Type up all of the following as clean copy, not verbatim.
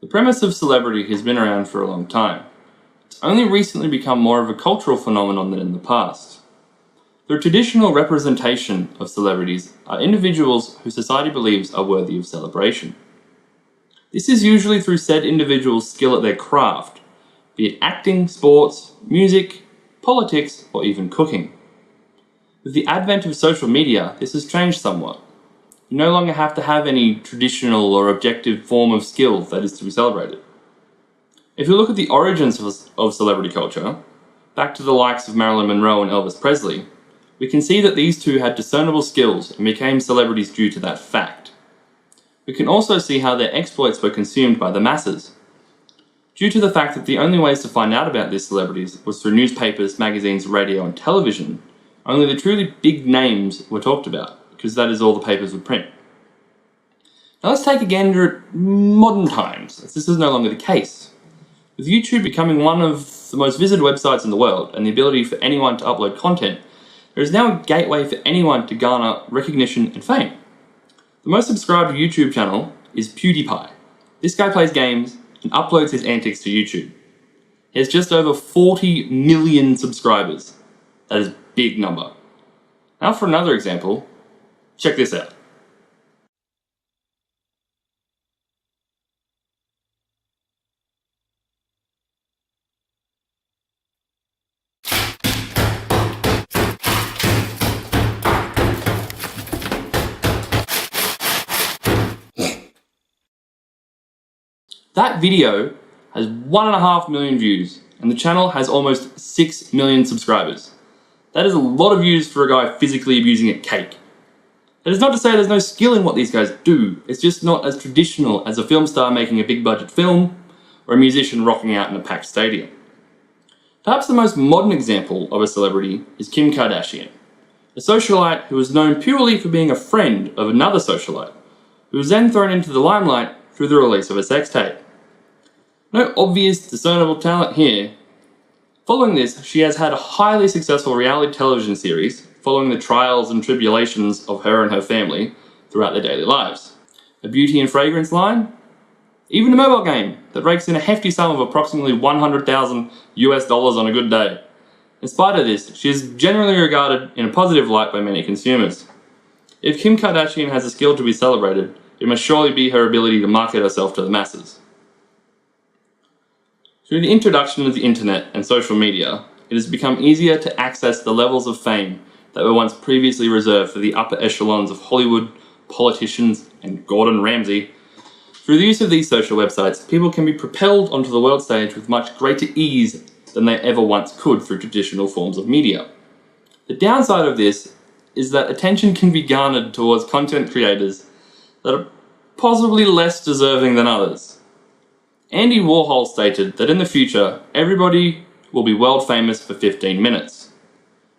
The premise of celebrity has been around for a long time. It's only recently become more of a cultural phenomenon than in the past. The traditional representation of celebrities are individuals who society believes are worthy of celebration. This is usually through said individuals' skill at their craft, be it acting, sports, music, politics, or even cooking. With the advent of social media, this has changed somewhat. You no longer have to have any traditional or objective form of skill that is to be celebrated. If you look at the origins of celebrity culture, back to the likes of Marilyn Monroe and Elvis Presley, we can see that these two had discernible skills and became celebrities due to that fact. We can also see how their exploits were consumed by the masses. Due to the fact that the only ways to find out about these celebrities was through newspapers, magazines, radio, and television, only the truly big names were talked about, because that is all the papers would print. Now let's take a gander at modern times, as this is no longer the case. With YouTube becoming one of the most visited websites in the world, and the ability for anyone to upload content, there is now a gateway for anyone to garner recognition and fame. The most subscribed YouTube channel is PewDiePie. This guy plays games and uploads his antics to YouTube. He has just over 40 million subscribers. That is a big number. Now for another example, check this out. That video has 1.5 million views, and the channel has almost 6 million subscribers. That is a lot of views for a guy physically abusing a cake. That is not to say there's no skill in what these guys do, it's just not as traditional as a film star making a big budget film, or a musician rocking out in a packed stadium. Perhaps the most modern example of a celebrity is Kim Kardashian, a socialite who was known purely for being a friend of another socialite, who was then thrown into the limelight through the release of a sex tape. No obvious discernible talent here. Following this, she has had a highly successful reality television series following the trials and tribulations of her and her family throughout their daily lives. A beauty and fragrance line, even a mobile game that rakes in a hefty sum of approximately $100,000 US on a good day. In spite of this, she is generally regarded in a positive light by many consumers. If Kim Kardashian has a skill to be celebrated, it must surely be her ability to market herself to the masses. Through the introduction of the internet and social media, it has become easier to access the levels of fame that were once previously reserved for the upper echelons of Hollywood, politicians, and Gordon Ramsay. Through the use of these social websites, people can be propelled onto the world stage with much greater ease than they ever once could through traditional forms of media. The downside of this is that attention can be garnered towards content creators that are possibly less deserving than others. Andy Warhol stated that in the future, everybody will be world famous for 15 minutes.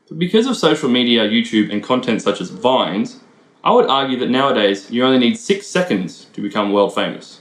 But because of social media, YouTube, and content such as Vines, I would argue that nowadays you only need 6 seconds to become world famous.